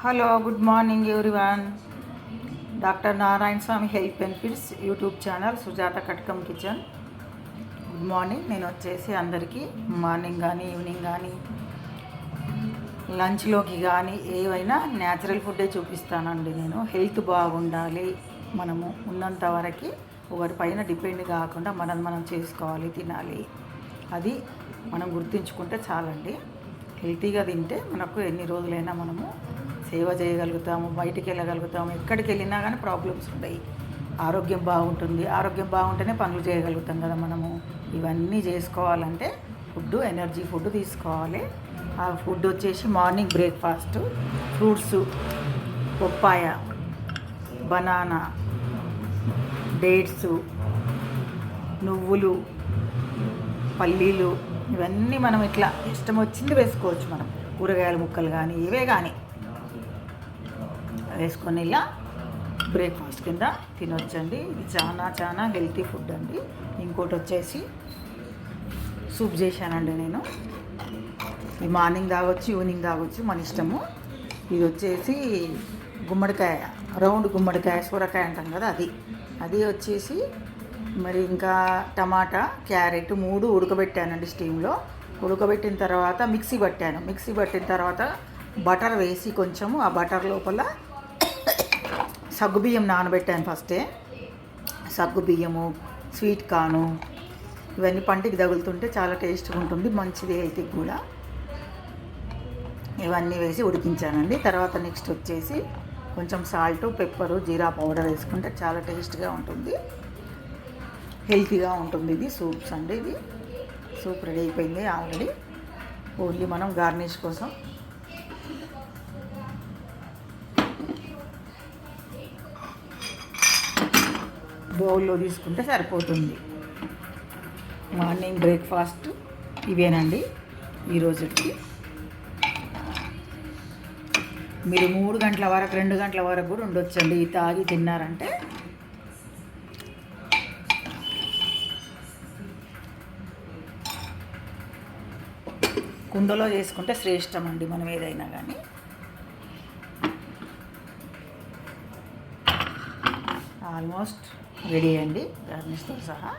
Hello good morning everyone. Doctor Narayana Swamy health benefits YouTube channel Sujatha కట్కమ్ kitchen. Good morning. నేను వచ్చేసి అందరికీ మార్నింగ్ కానీ ఈవినింగ్ కానీ లంచ్లోకి కానీ ఏవైనా న్యాచురల్ ఫుడ్డే చూపిస్తానండి. నేను హెల్త్ బాగుండాలి, మనము ఉన్నంత వరకు ఒకరి పైన డిపెండ్ కాకుండా మనం చేసుకోవాలి, తినాలి. అది మనం గుర్తుంచుకుంటే చాలండి. హెల్తీగా తింటే మనకు ఎన్ని రోజులైనా మనము సేవ చేయగలుగుతాము, బయటికి వెళ్ళగలుగుతాము, ఎక్కడికి వెళ్ళినా కానీ ప్రాబ్లమ్స్ ఉంటాయి. ఆరోగ్యం బాగుంటుంది, ఆరోగ్యం బాగుంటేనే పనులు చేయగలుగుతాం కదా మనము. ఇవన్నీ చేసుకోవాలంటే ఫుడ్, ఎనర్జీ ఫుడ్ తీసుకోవాలి. ఆ ఫుడ్ వచ్చేసి morning breakfast fruits, papaya, banana, dates, నువ్వులు, పల్లీలు, ఇవన్నీ మనం ఇట్లా ఇష్టం వచ్చింది వేసుకోవచ్చు. మనం కూరగాయల ముక్కలు కానీ ఇవే కానీ వేసుకొని ఇలా బ్రేక్ఫాస్ట్ కింద తినొచ్చండి. ఇది చాలా హెల్తీ ఫుడ్ అండి. ఇంకోటి వచ్చేసి సూప్ చేశానండి నేను. ఈ మార్నింగ్ తాగొచ్చు, ఈవినింగ్ తాగొచ్చు, మన ఇష్టము. ఇది వచ్చేసి గుమ్మడికాయ, రౌండ్ గుమ్మడికాయ, సూరకాయ అంటాం కదా, అది వచ్చేసి మరి ఇంకా టమాటా, క్యారెట్ 3 ఉడకబెట్టానండి స్టీమ్లో. ఉడకబెట్టిన తర్వాత మిక్సీ పట్టిన తర్వాత బటర్ వేసి కొంచెము ఆ బటర్ లోపల సగ్గుబియ్యం నానబెట్టాను ఫస్టే. సగ్గుబియ్యము, స్వీట్ కార్ను, ఇవన్నీ పంటికి తగులుతుంటే చాలా టేస్ట్గా ఉంటుంది, మంచిది హెల్త్కి కూడా. ఇవన్నీ వేసి ఉడికించానండి. తర్వాత నెక్స్ట్ వచ్చేసి కొంచెం సాల్ట్, పెప్పరు, జీరా పౌడర్ వేసుకుంటే చాలా టేస్ట్గా ఉంటుంది, హెల్తీగా ఉంటుంది. ఇది సూప్స్ అండి. ఇది సూప్ రెడీ అయిపోయింది ఆల్రెడీ. ఓన్లీ మనం గార్నిష్ కోసం బౌల్లో తీసుకుంటే సరిపోతుంది. మార్నింగ్ బ్రేక్ఫాస్ట్ ఇవేనండి ఈరోజుకి. మీరు 3 గంటల వరకు, 2 గంటల వరకు కూడా ఉండొచ్చండి తాగి తిన్నారంటే. కుండలో చేసుకుంటే శ్రేష్టం అండి మనం ఏదైనా కానీ. ఆల్మోస్ట్ రెడీ అండి గార్నిష్తో సహా.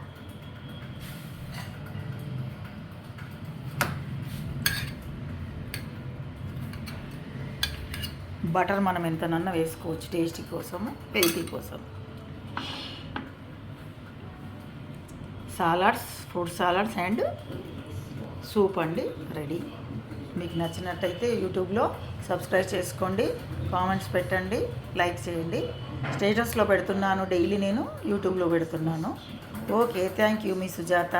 బటర్ మనం ఎంతనన్నా వేసుకోవచ్చు టేస్టీ కోసము, హెల్తీ కోసం. Salads, fruit salads and soup అండి రెడీ. మీకు నచ్చినట్టయితే యూట్యూబ్లో సబ్స్క్రైబ్ చేసుకోండి, కామెంట్స్ పెట్టండి, లైక్ చేయండి. స్టేటస్లో పెడుతున్నాను, డైలీ నేను యూట్యూబ్లో పెడుతున్నాను. Okay, thank you. Me Sujatha.